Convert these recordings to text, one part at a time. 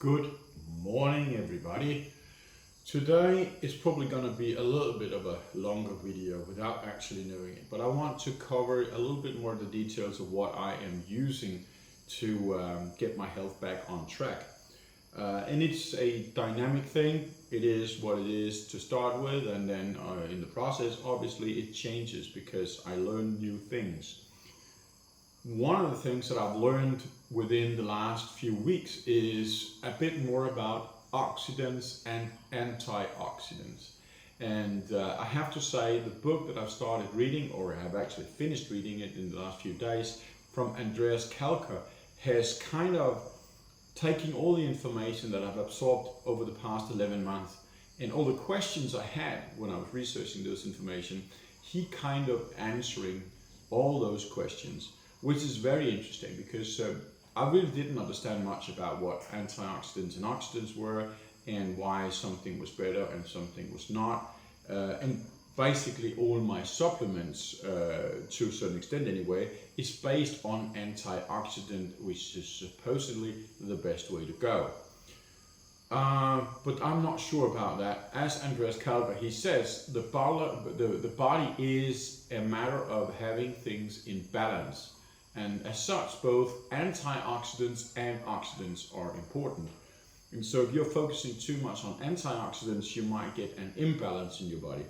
Good morning, everybody. Today is probably going to be a little bit of a longer video without actually knowing it, but I want to cover a little bit more of the details of what I am using to get my health back on track. And it's a dynamic thing. It is what it is to start with, and then in the process, obviously, it changes because I learn new things. One of the things that I've learned within the last few weeks is a bit more about oxidants and antioxidants. And I have to say, the book that I've started reading, or I have actually finished reading it in the last few days, from Andreas Kalker, has kind of taken all the information that I've absorbed over the past 11 months and all the questions I had when I was researching this information, he kind of answering all those questions, which is very interesting because I really didn't understand much about what antioxidants and oxidants were and why something was better and something was not. And basically all my supplements, to a certain extent anyway, is based on antioxidant, which is supposedly the best way to go. But I'm not sure about that. As Andreas Kalker, he says, the body is a matter of having things in balance. And as such, both antioxidants and oxidants are important. And so if you're focusing too much on antioxidants, you might get an imbalance in your body.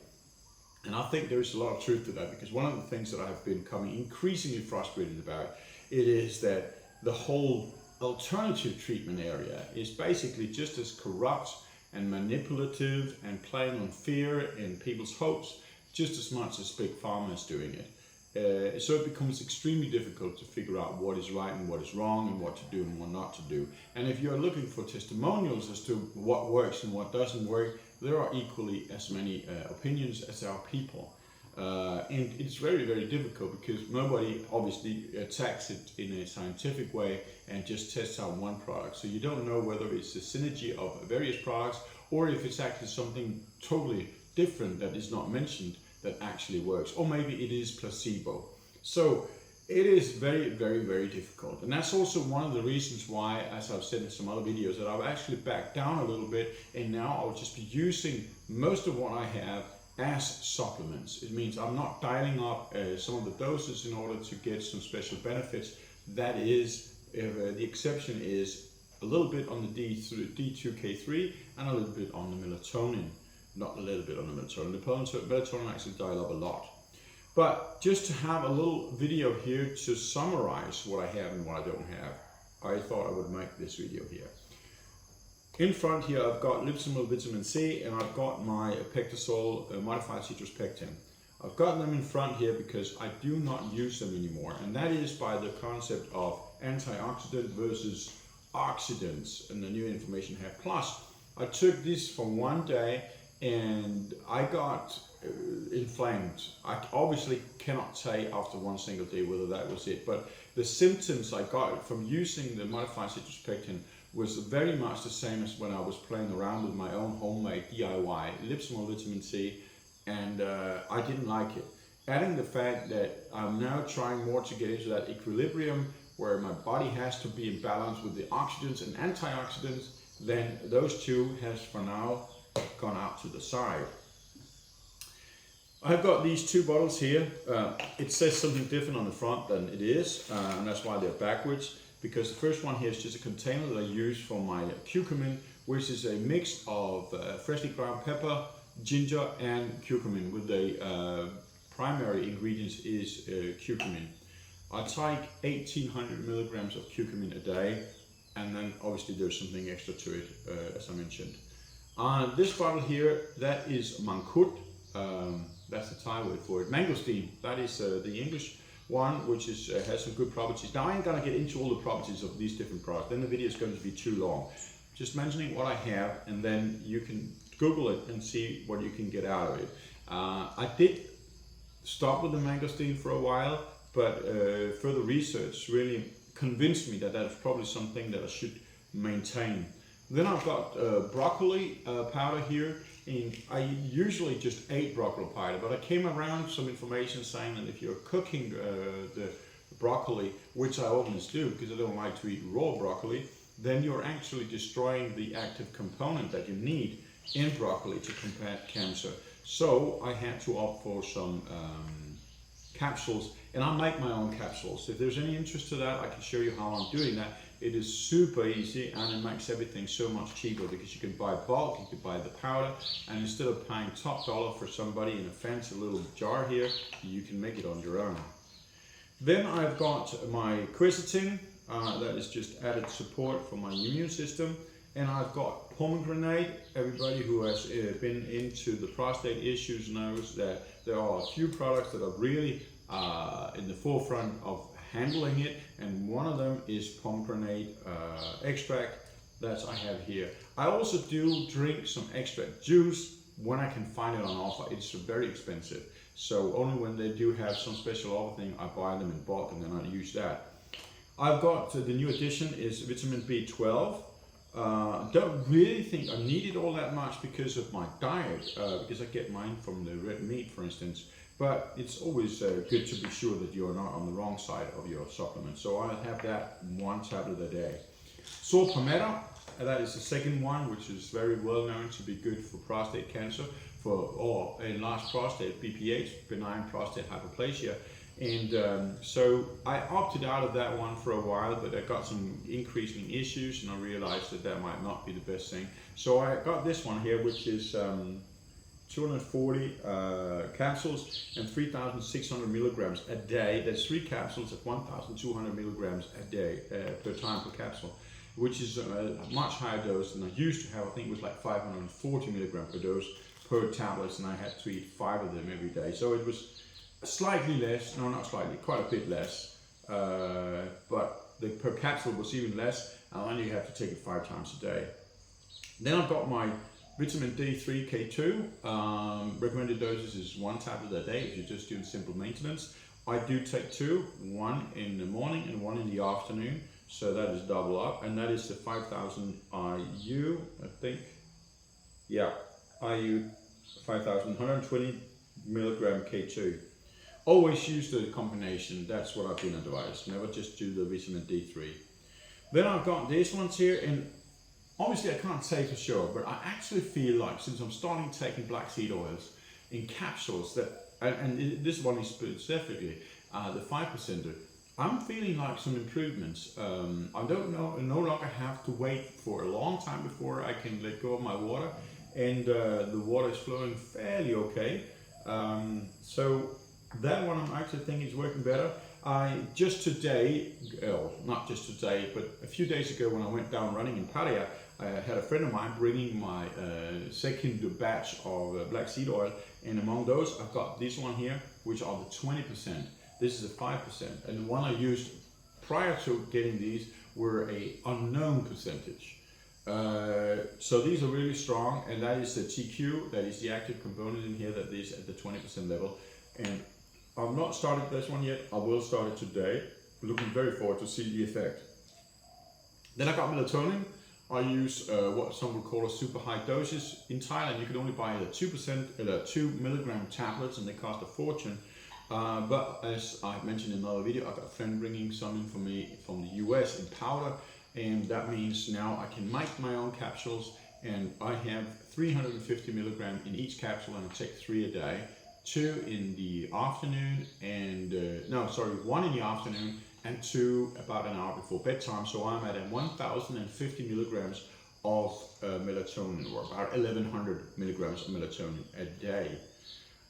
And I think there's a lot of truth to that, because one of the things that I've been becoming increasingly frustrated about, it is that the whole alternative treatment area is basically just as corrupt and manipulative and playing on fear and people's hopes just as much as Big Pharma is doing it. So it becomes extremely difficult to figure out what is right and what is wrong and what to do and what not to do. And if you're looking for testimonials as to what works and what doesn't work, there are equally as many opinions as there are people. And it's very, very difficult because nobody obviously attacks it in a scientific way and just tests out one product. So you don't know whether it's the synergy of various products or if it's actually something totally different that is not mentioned that actually works, or maybe it is placebo. So it is very, very, very difficult. And that's also one of the reasons why, as I've said in some other videos, that I've actually backed down a little bit, and now I'll just be using most of what I have as supplements. It means I'm not dialing up some of the doses in order to get some special benefits. That is, the exception is a little bit on the D2K3 and a little bit on the melatonin. Not a little bit on the melatonin. The melatonin actually dial up a lot. But just to have a little video here to summarize what I have and what I don't have, I thought I would make this video here. In front here I've got Lipsomil Vitamin C and I've got my Pectosol Modified Citrus Pectin. I've got them in front here because I do not use them anymore, and that is by the concept of antioxidant versus oxidants and the new information I have. Plus, I took this for one day and I got inflamed. I obviously cannot say after one single day whether that was it, but the symptoms I got from using the Modified Citrus Pectin was very much the same as when I was playing around with my own homemade DIY Lipsomil Vitamin C, and I didn't like it. Adding the fact that I'm now trying more to get into that equilibrium where my body has to be in balance with the oxidants and antioxidants, then those two has for now gone out to the side. I've got these two bottles here. It says something different on the front than it is, and that's why they're backwards, because the first one here is just a container that I use for my curcumin, which is a mix of freshly ground pepper, ginger and curcumin, with the primary ingredients is curcumin. I take 1800 milligrams of curcumin a day, and then obviously there's something extra to it, as I mentioned. This bottle here, that is Mangkut, that's the Thai word for it. Mangosteen, that is the English one, which is, has some good properties. Now I ain't gonna get into all the properties of these different products, then the video is going to be too long. Just mentioning what I have, and then you can Google it and see what you can get out of it. I did stop with the Mangosteen for a while, but further research really convinced me that that's probably something that I should maintain. Then I've got broccoli powder here, and I usually just ate broccoli powder, but I came around some information saying that if you're cooking the broccoli, which I always do because I don't like to eat raw broccoli, then you're actually destroying the active component that you need in broccoli to combat cancer. So I had to opt for some capsules, and I make my own capsules. If there's any interest to that, I can show you how I'm doing that. It is super easy, and it makes everything so much cheaper because you can buy bulk, you can buy the powder, and instead of paying top dollar for somebody in a fancy little jar here, you can make it on your own. Then I've got my quercetin, that is just added support for my immune system. And I've got pomegranate. Everybody who has been into the prostate issues knows that there are a few products that are really in the forefront of handling it, and one of them is pomegranate extract that I have here. I also do drink some extract juice when I can find it on offer. It's very expensive, so only when they do have some special offer thing I buy them in bulk, and then I use that. I've got the new addition is vitamin B12. Don't really think I need it all that much because of my diet, because I get mine from the red meat, for instance. But it's always good to be sure that you're not on the wrong side of your supplement. So I have that 1 tablet a day. Saw palmetto, that is the second one, which is very well known to be good for prostate cancer, or enlarged prostate, BPH, benign prostate hyperplasia. And so I opted out of that one for a while, but I got some increasing issues, and I realized that that might not be the best thing. So I got this one here, which is 240 capsules and 3,600 milligrams a day. That's 3 capsules at 1,200 milligrams a day per time per capsule, which is a much higher dose than I used to have. I think it was like 540 milligrams per dose per tablet, and I had to eat 5 of them every day. So it was slightly less, no, not slightly, quite a bit less, but the per capsule was even less, and then you have to take it 5 times a day. Then I've got my vitamin D3 K2. Recommended doses is 1 tablet a day if you're just doing simple maintenance. I do take 2, 1 in the morning and 1 in the afternoon, so that is double up, and that is the 5,000 IU, I think. Yeah, IU 5,000, 120 milligram K2. Always use the combination, that's what I've been advised. Never just do the vitamin D3. Then I've got these ones here, and obviously I can't say for sure, but I actually feel like since I'm starting taking black seed oils in capsules, that, and this one is specifically the 5%, I'm feeling like some improvements. I no longer have to wait for a long time before I can let go of my water, and the water is flowing fairly okay. So that one I'm actually thinking is working better. I just today, not just today, but a few days ago when I went down running in Pattaya, I had a friend of mine bringing my second batch of black seed oil, and among those I've got this one here, which are the 20%. This is a 5%, and the one I used prior to getting these were a unknown percentage. So these are really strong, and that is the TQ, that is the active component in here, that is at the 20% level. And I've not started this one yet. I will start it today. Looking very forward to see the effect. Then I got melatonin. I use what some would call a super high doses. In Thailand, you can only buy the 2 milligram tablets, and they cost a fortune. But as I mentioned in another video, I got a friend bringing some in for me from the US in powder, and that means now I can make my own capsules, and I have 350 milligram in each capsule, and I take 3 a day. 2 in the afternoon, and 1 in the afternoon and 2 about an hour before bedtime. So I'm at 1,050 milligrams of melatonin, or about 1,100 milligrams of melatonin a day.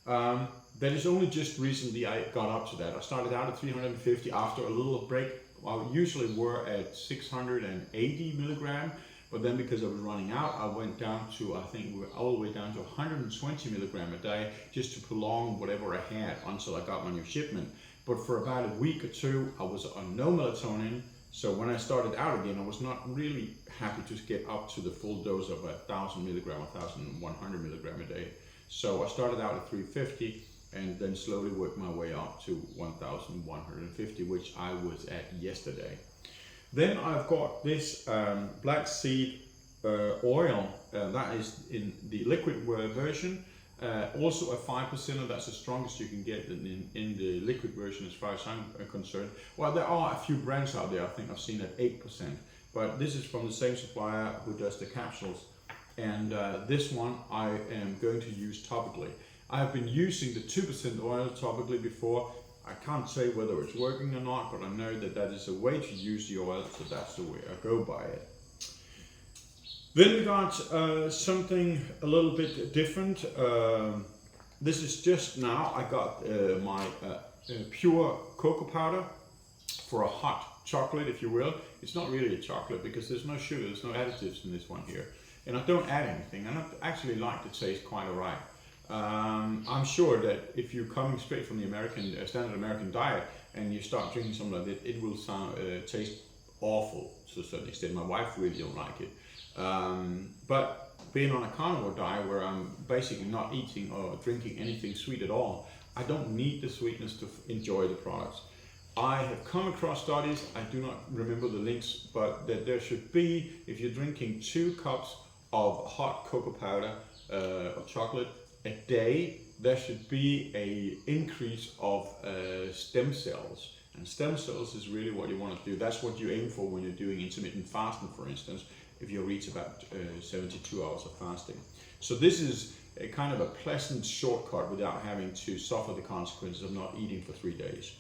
That is only just recently I got up to that. I started out at 350 after a little break. I usually were at 680 milligram. But then because I was running out, I went down to, I think we're all the way down to 120 milligram a day, just to prolong whatever I had until I got my new shipment. But for about a week or 2, I was on no melatonin. So when I started out again, I was not really happy to get up to the full dose of 1,000 milligram, 1,100 milligram a day. So I started out at 350 and then slowly worked my way up to 1,150, which I was at yesterday. Then I've got this black seed oil, that is in the liquid version, also a 5%, that's the strongest you can get in the liquid version as far as I'm concerned. Well, there are a few brands out there, I think I've seen at 8%, but this is from the same supplier who does the capsules. And this one I am going to use topically. I have been using the 2% oil topically before. I can't say whether it's working or not, but I know that that is a way to use the oil, so that's the way I go by it. Then we got something a little bit different. This is just now I got my pure cocoa powder for a hot chocolate, if you will. It's not really a chocolate because there's no sugar, there's no additives in this one here. And I don't add anything, and I actually like the taste quite alright. I'm sure that if you're coming straight from the standard American diet and you start drinking something like that, it will taste awful to a certain extent. My wife really don't like it. But being on a carnivore diet where I'm basically not eating or drinking anything sweet at all, I don't need the sweetness to enjoy the products. I have come across studies, I do not remember the links, but that there should be, if you're drinking 2 cups of hot cocoa powder or chocolate a day, there should be a increase of stem cells. And stem cells is really what you want to do. That's what you aim for when you're doing intermittent fasting, for instance, if you reach about 72 hours of fasting. So this is a kind of a pleasant shortcut without having to suffer the consequences of not eating for 3 days.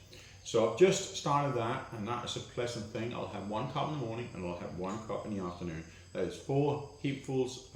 So I've just started that, and that is a pleasant thing. I'll have 1 cup in the morning and I'll have 1 cup in the afternoon. That is 4 heapfuls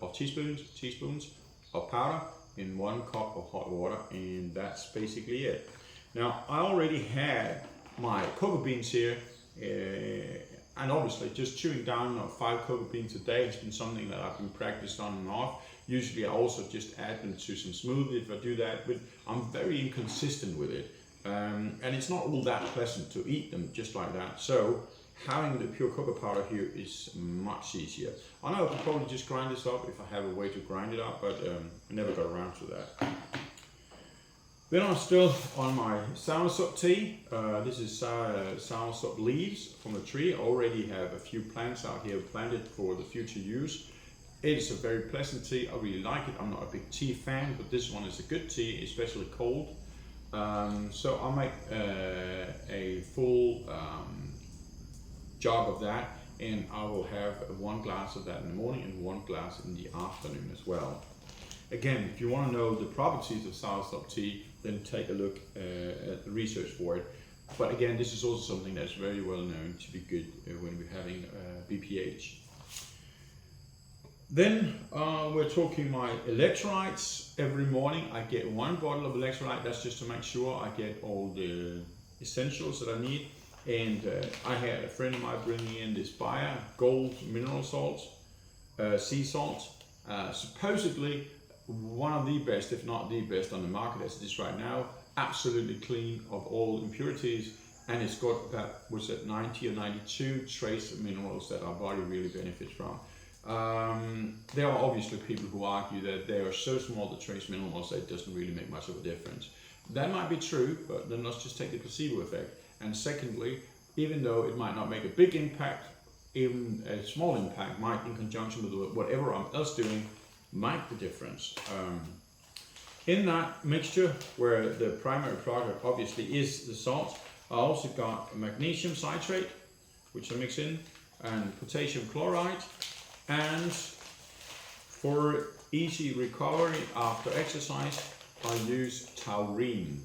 of teaspoons of powder in 1 cup of hot water, and that's basically it. Now I already had my cocoa beans here, and obviously just chewing down 5 cocoa beans a day has been something that I've been practiced on and off. Usually I also just add them to some smoothie if I do that, but I'm very inconsistent with it. And it's not all that pleasant to eat them just like that. So having the pure cocoa powder here is much easier. I know I could probably just grind this up if I have a way to grind it up, but I never got around to that. Then I'm still on my soursop tea. This is soursop leaves from a tree. I already have a few plants out here planted for the future use. It's a very pleasant tea. I really like it. I'm not a big tea fan, but this one is a good tea, especially cold. So I'll make a full jug of that, and I will have 1 glass of that in the morning and 1 glass in the afternoon as well. Again, if you want to know the properties of soursop tea, then take a look at the research for it. But again, this is also something that's very well known to be good when we're having BPH. Then we're talking my electrolytes. Every morning I get 1 bottle of electrolyte. That's just to make sure I get all the essentials that I need. And I had a friend of mine bringing in this Bayer Gold mineral salts, sea salt. Supposedly one of the best, if not the best on the market as it is right now. Absolutely clean of all impurities. And it's got about, was it 90 or 92 trace minerals that our body really benefits from. There are obviously people who argue that they are so small, the trace minerals, that it doesn't really make much of a difference. That might be true, but then let's just take the placebo effect. And secondly, even though it might not make a big impact, even a small impact might, in conjunction with whatever I'm else doing, make the difference. In that mixture, where the primary product obviously is the salt, I also got magnesium citrate, which I mix in, and potassium chloride. And for easy recovery after exercise, I use taurine.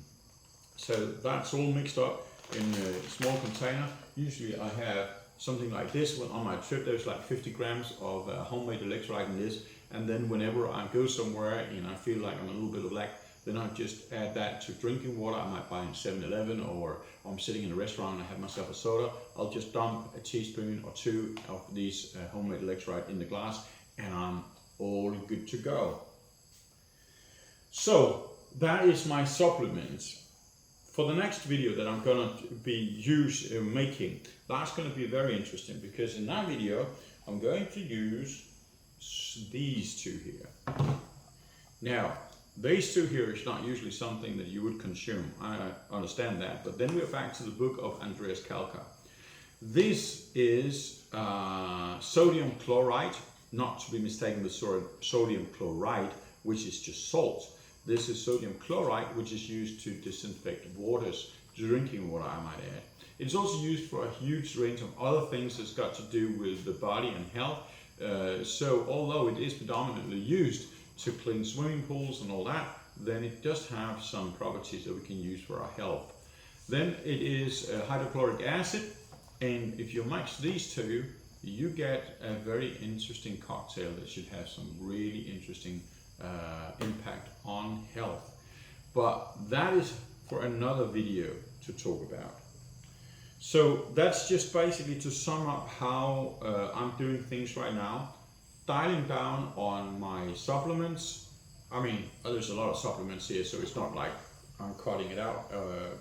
So that's all mixed up in a small container. Usually I have something like this. When on my trip there's like 50 grams of homemade electrolyte in this, and then whenever I go somewhere and I feel like I'm a little bit of lack, then I just add that to drinking water. I might buy in 7-Eleven, or I'm sitting in a restaurant and I have myself a soda. I'll just dump a teaspoon or 2 of these homemade electrolyte in the glass, and I'm all good to go. So that is my supplements. For the next video that I'm gonna be making, that's gonna be very interesting, because in that video I'm going to use these 2 here. Now, these 2 here is not usually something that you would consume. I understand that, but then we're back to the book of Andreas Kalka. This is sodium chloride, not to be mistaken with sodium chloride, which is just salt. This is sodium chloride, which is used to disinfect waters, drinking water I might add. It's also used for a huge range of other things that's got to do with the body and health. So although it is predominantly used to clean swimming pools and all that, then it does have some properties that we can use for our health. Then it is hydrochloric acid, and if you mix these two, you get a very interesting cocktail that should have some really interesting impact on health. But that is for another video to talk about. So that's just basically to sum up how I'm doing things right now. Dialing down on my supplements. I mean, there's a lot of supplements here, so it's not like I'm cutting it out,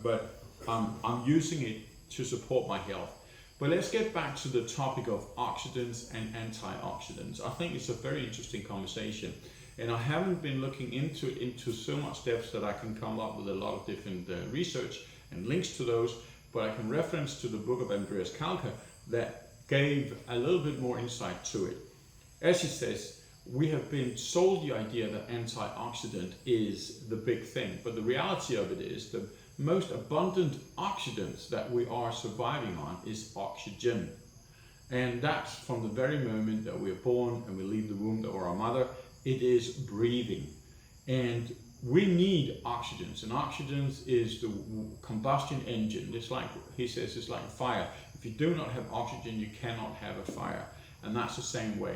but I'm using it to support my health. But let's get back to the topic of oxidants and antioxidants. I think it's a very interesting conversation, and I haven't been looking into it into so much depth that I can come up with a lot of different research and links to those, but I can reference to the book of Andreas Kalka that gave a little bit more insight to it. As he says, we have been sold the idea that antioxidant is the big thing, but the reality of it is the most abundant oxidants that we are surviving on is oxygen. And that's from the very moment that we're born and we leave the womb of our mother, it is breathing. And we need oxygens, and oxygens is the combustion engine. It's like, he says, it's like a fire. If you do not have oxygen, you cannot have a fire. And that's the same way.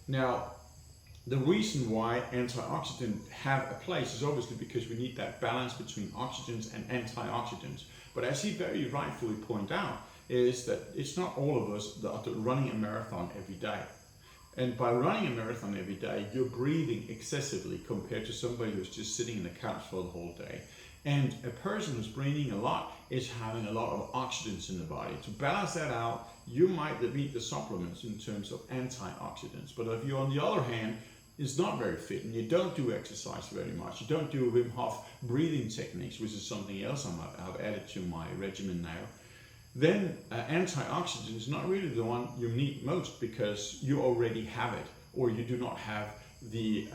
Now, the reason why antioxidants have a place is obviously because we need that balance between oxygens and antioxidants. But as he very rightfully pointed out, is that it's not all of us that are running a marathon every day. And by running a marathon every day, you're breathing excessively compared to somebody who's just sitting in the couch for the whole day. And a person who's breathing a lot is having a lot of oxidants in the body. To balance that out, you might need the supplements in terms of antioxidants. But if you, on the other hand, is not very fit and you don't do exercise very much, you don't do Wim Hof breathing techniques, which is something else I've added to my regimen now, then antioxidant is not really the one you need most because you already have it, or you do not have the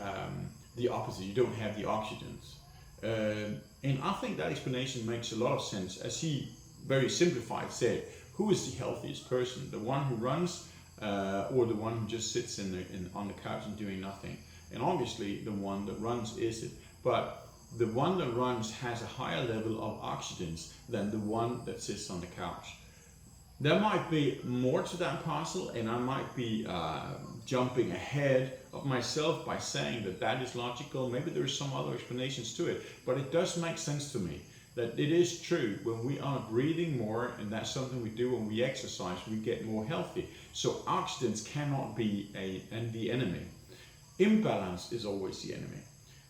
opposite, you don't have the oxidants. And I think that explanation makes a lot of sense. As he very simplified said, who is the healthiest person? The one who runs or the one who just sits on the couch and doing nothing? And obviously the one that runs is it. But the one that runs has a higher level of oxidants than the one that sits on the couch. There might be more to that puzzle, and I might be jumping ahead of myself by saying that that is logical. Maybe there is some other explanations to it, but it does make sense to me that it is true. When we are breathing more, and that's something we do when we exercise, we get more healthy. So oxidants cannot be the enemy. Imbalance is always the enemy.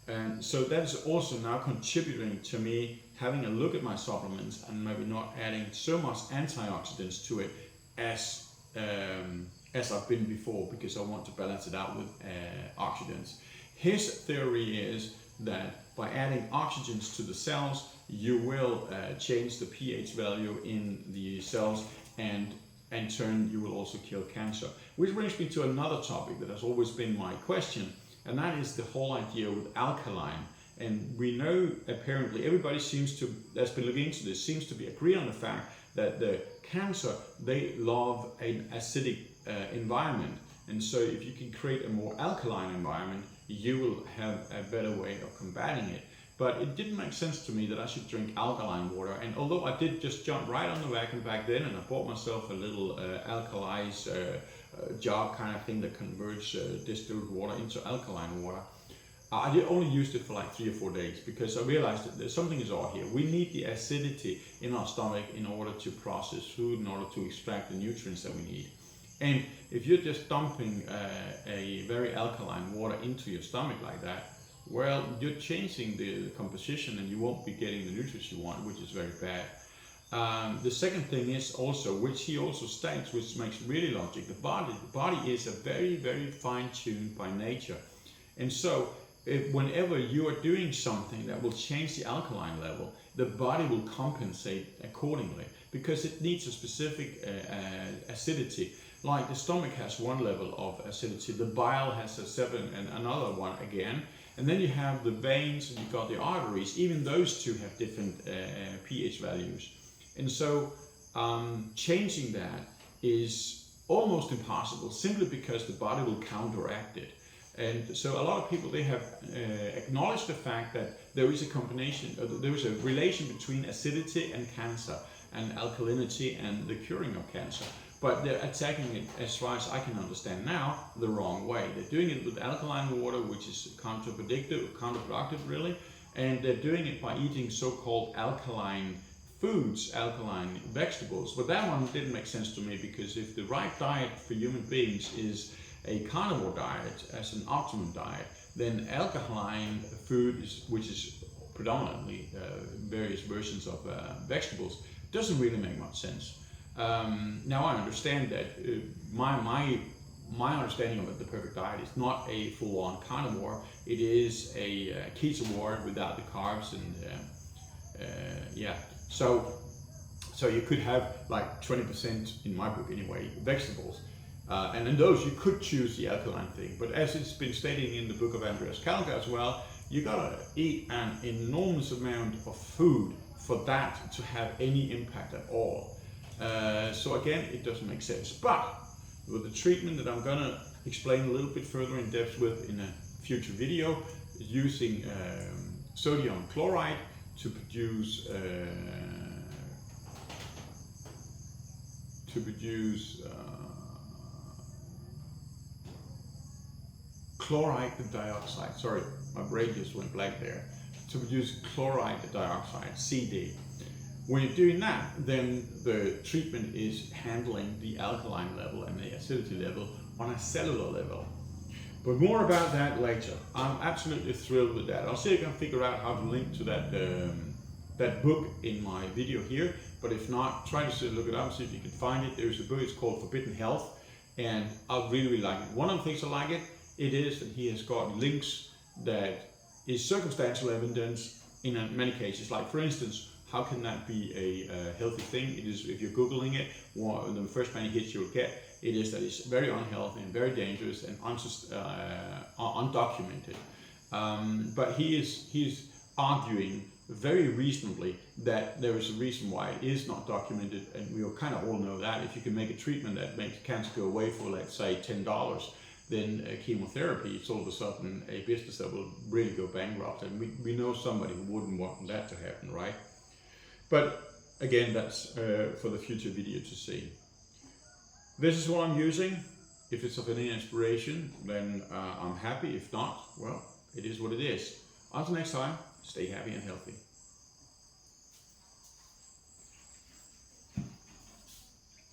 And so that is also now contributing to me having a look at my supplements and maybe not adding so much antioxidants to it as I've been before, because I want to balance it out with oxidants. His theory is that by adding oxygens to the cells, you will change the pH value in the cells, and in turn you will also kill cancer. Which brings me to another topic that has always been my question, and that is the whole idea with alkaline. And we know, apparently, everybody that's been looking into this seems to be agreed on the fact that the cancer, they love an acidic environment. And so if you can create a more alkaline environment, you will have a better way of combating it. But it didn't make sense to me that I should drink alkaline water. And although I did just jump right on the wagon back then, and I bought myself a little alkalized jar kind of thing that converts distilled water into alkaline water, I only used it for like 3 or 4 days because I realized that something is off here. We need the acidity in our stomach in order to process food, in order to extract the nutrients that we need. And if you're just dumping a very alkaline water into your stomach like that, well, you're changing the composition and you won't be getting the nutrients you want, which is very bad. The second thing is also, which he also states, which makes really logic, the body is a very, very fine-tuned by nature. And so whenever you are doing something that will change the alkaline level, the body will compensate accordingly because it needs a specific acidity. Like the stomach has one level of acidity, the bile has a 7 and another one again, and then you have the veins and you've got the arteries. Even those two have different pH values. And so changing that is almost impossible, simply because the body will counteract it. And so a lot of people, they have acknowledged the fact that there is a combination, there is a relation between acidity and cancer, and alkalinity and the curing of cancer. But they're attacking it, as far as I can understand now, the wrong way. They're doing it with alkaline water, which is counterproductive really, and they're doing it by eating so-called alkaline foods, alkaline vegetables. But that one didn't make sense to me, because if the right diet for human beings is a carnivore diet as an optimum diet, then alkaline food, which is predominantly various versions of vegetables, doesn't really make much sense. Now I understand that my understanding of the perfect diet is not a full-on carnivore. It is a ketovore without the carbs, and yeah. So you could have like 20%, in my book anyway, vegetables. And in those you could choose the alkaline thing, but as it's been stated in the book of Andreas Kalga as well, you gotta eat an enormous amount of food for that to have any impact at all. So again, it doesn't make sense. But with the treatment that I'm gonna explain a little bit further in depth with in a future video, using sodium chloride to produce chloride dioxide. Sorry, my brain just went blank there. To produce chloride dioxide, CD. When you're doing that, then the treatment is handling the alkaline level and the acidity level on a cellular level. But more about that later. I'm absolutely thrilled with that. I'll see if I can figure out how to link to that that book in my video here. But if not, try to look it up, see if you can find it. There's a book, it's called Forbidden Health, and I really like it. One of the things I like it is that he has got links that is circumstantial evidence in many cases. Like for instance, how can that be a healthy thing? It is, if you're Googling it, the first many hits you'll get, it is that it's very unhealthy and very dangerous and undocumented. But he is arguing very reasonably that there is a reason why it is not documented, and we kind of all know that. If you can make a treatment that makes cancer go away for, let's say, $10, then chemotherapy is all of a sudden a business that will really go bankrupt, and we know somebody who wouldn't want that to happen, right? But again, that's for the future video to see. This is what I'm using. If it's of any inspiration, then I'm happy. If not, well, it is what it is. Until next time, stay happy and healthy.